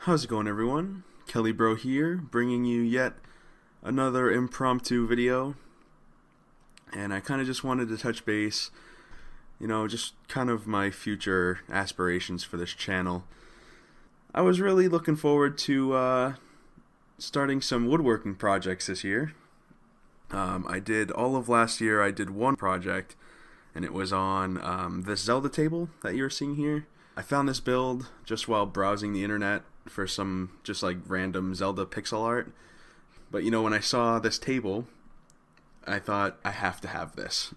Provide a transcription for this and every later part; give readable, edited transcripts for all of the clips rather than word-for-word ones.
How's it going, everyone? Kelly Bro here, bringing you yet another impromptu video. And I kind of just wanted to touch base, just kind of my future aspirations for this channel. I was really looking forward to starting some woodworking projects this year. I did all of last year, I did one project, and it was on this Zelda table that you're seeing here. I found this build just while browsing the internet for some just like random Zelda pixel art. But when I saw this table, I thought I have to have this.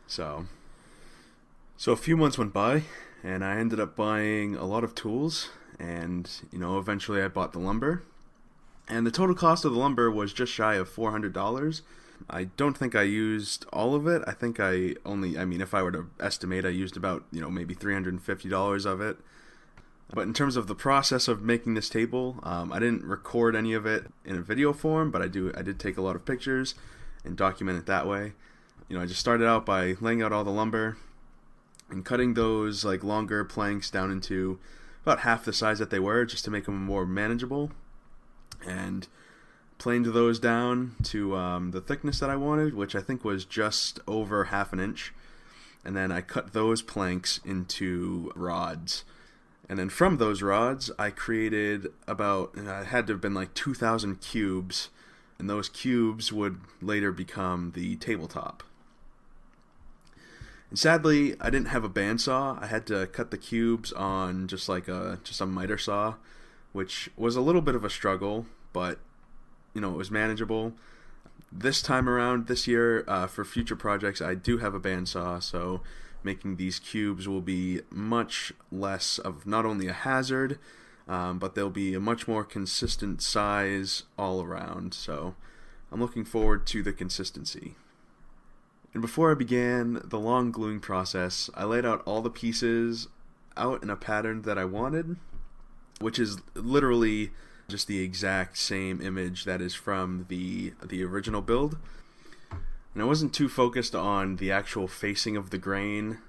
So a few months went by and I ended up buying a lot of tools, and eventually I bought the lumber. And the total cost of the lumber was just shy of $400. I don't think I used all of it. I think if I were to estimate, I used about, maybe $350 of it. But in terms of the process of making this table, I didn't record any of it in a video form, but I did take a lot of pictures and document it that way. I just started out by laying out all the lumber and cutting those like longer planks down into about half the size that they were, just to make them more manageable, and planed those down to the thickness that I wanted, which I think was just over half an inch. And then I cut those planks into rods. And then from those rods, I created it had to have been like 2,000 cubes. And those cubes would later become the tabletop. And sadly, I didn't have a bandsaw. I had to cut the cubes on just a miter saw, which was a little bit of a struggle, but it was manageable. This time around, this year, for future projects, I do have a bandsaw, so making these cubes will be much less of not only a hazard, but they'll be a much more consistent size all around. So I'm looking forward to the consistency. And before I began the long gluing process, I laid out all the pieces out in a pattern that I wanted, which is literally just the exact same image that is from the original build. And I wasn't too focused on the actual facing of the grain,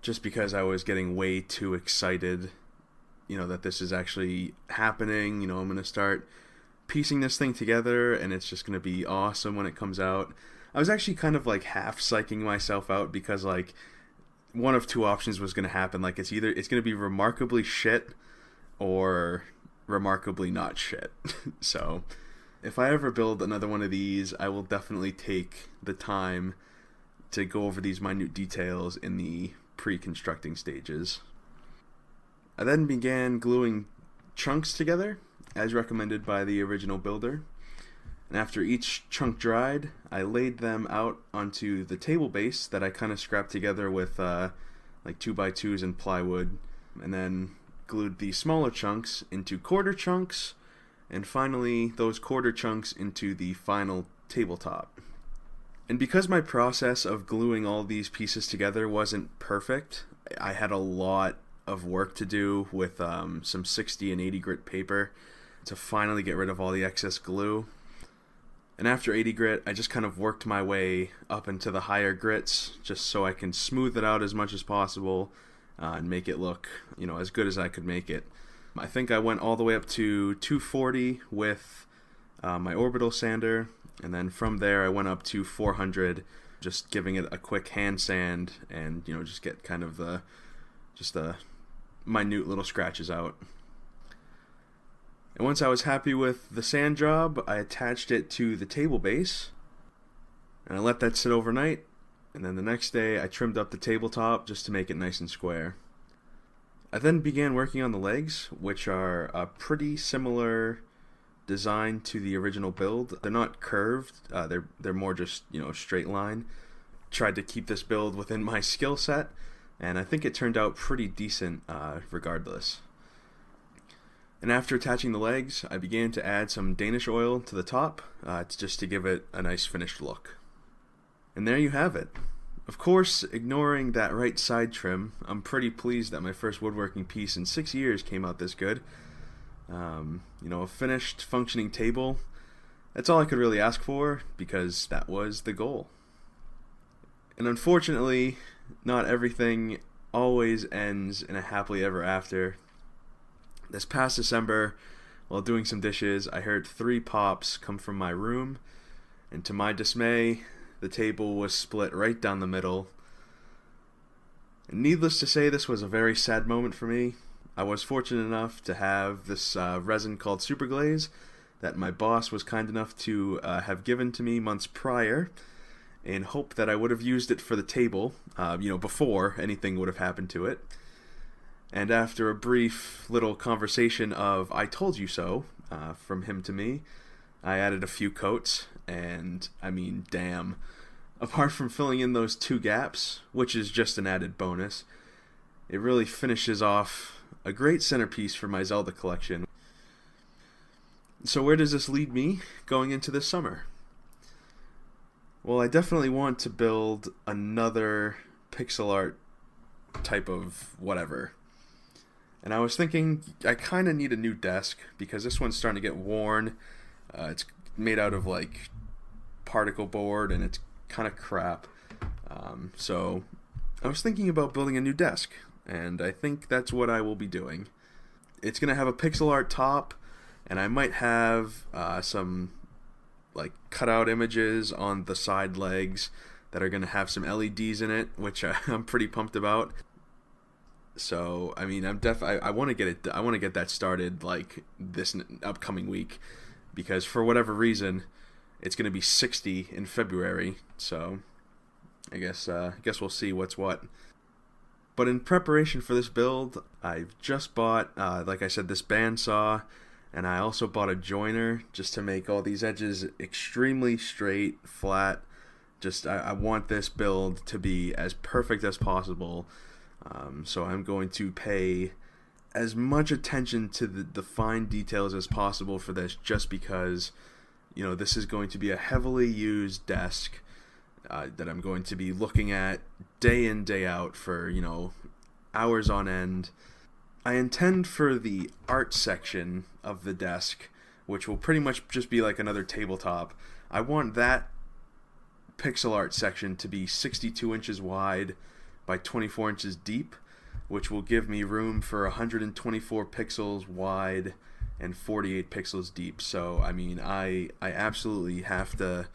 just because I was getting way too excited, that this is actually happening. I'm going to start piecing this thing together and it's just going to be awesome when it comes out. I was actually kind of like half psyching myself out, because like one of two options was going to happen. Like it's going to be remarkably shit or remarkably not shit. So if I ever build another one of these, I will definitely take the time to go over these minute details in the pre-constructing stages. I then began gluing chunks together as recommended by the original builder, and after each chunk dried, I laid them out onto the table base that I kind of scrapped together with like 2x2s and plywood, and then glued the smaller chunks into quarter chunks, and finally those quarter chunks into the final tabletop. And because my process of gluing all these pieces together wasn't perfect, I had a lot of work to do with some 60 and 80 grit paper to finally get rid of all the excess glue. And after 80 grit, I just kind of worked my way up into the higher grits, just so I can smooth it out as much as possible and make it look, as good as I could make it. I think I went all the way up to 240 with my orbital sander, and then from there I went up to 400, just giving it a quick hand sand and just get kind of the minute little scratches out. And once I was happy with the sand job, I attached it to the table base and I let that sit overnight. And then the next day I trimmed up the tabletop just to make it nice and square. I then began working on the legs, which are a pretty similar design to the original build. They're not curved, they're more just straight line. Tried to keep this build within my skill set, and I think it turned out pretty decent regardless. And after attaching the legs, I began to add some Danish oil to the top, just to give it a nice finished look. And there you have it. Of course, ignoring that right side trim, I'm pretty pleased that my first woodworking piece in 6 years came out this good. A finished, functioning table. That's all I could really ask for, because that was the goal. And This past December, while doing some dishes, I heard 3 pops come from my room, and to my dismay, the table was split right down the middle. And needless to say, this was a very sad moment for me. I was fortunate enough to have this resin called Super Glaze that my boss was kind enough to have given to me months prior, in hope that I would have used it for the table, before anything would have happened to it. And after a brief little conversation of "I told you so" from him to me, I added a few coats, and I mean, damn. Apart from filling in those 2 gaps, which is just an added bonus, it really finishes off a great centerpiece for my Zelda collection. So where does this lead me going into this summer? Well, I definitely want to build another pixel art type of whatever. And I was thinking I kind of need a new desk because this one's starting to get worn. It's made out of like particle board and it's kind of crap. So I was thinking about building a new desk, and I think that's what I will be doing. It's going to have a pixel art top, and I might have some like cutout images on the side legs that are going to have some LEDs in it, which I'm pretty pumped about. So I mean, I want to get it. I want to get that started like this upcoming week, because for whatever reason, it's going to be 60 in February. So I guess we'll see what's what. But in preparation for this build, I've just bought, like I said, this bandsaw, and I also bought a joiner just to make all these edges extremely straight, flat. I want this build to be as perfect as possible. So I'm going to pay as much attention to the fine details as possible for this, just because, this is going to be a heavily used desk that I'm going to be looking at day in, day out for, hours on end. I intend for the art section of the desk, which will pretty much just be like another tabletop. I want that pixel art section to be 62 inches wide by 24 inches deep, which will give me room for 124 pixels wide and 48 pixels deep. So, I mean, I absolutely have to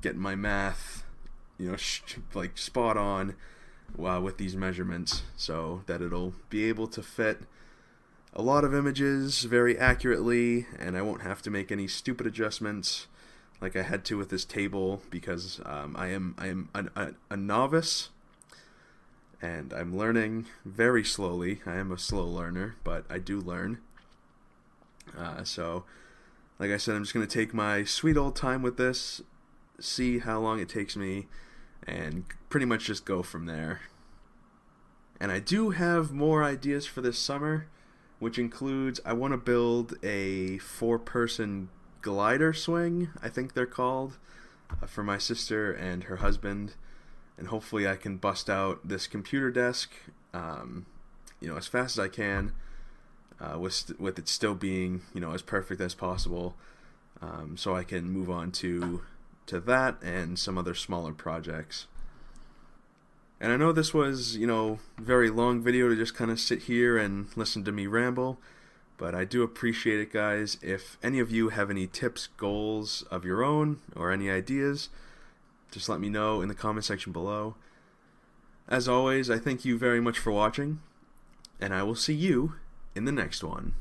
get my math, like spot on with these measurements, so that it'll be able to fit a lot of images very accurately, and I won't have to make any stupid adjustments like I had to with this table, because I am a novice, and I'm learning very slowly. I am a slow learner, but I do learn. So, like I said, I'm just going to take my sweet old time with this, see how long it takes me, and pretty much just go from there. And I do have more ideas for this summer, which includes, I want to build a 4-person glider swing, I think they're called, for my sister and her husband. And hopefully I can bust out this computer desk, as fast as I can, with it still being, as perfect as possible, so I can move on to that and some other smaller projects. And I know this was, very long video to just kind of sit here and listen to me ramble, but I do appreciate it, guys. If any of you have any tips, goals of your own, or any ideas, just let me know in the comment section below. As always, I thank you very much for watching, and I will see you in the next one.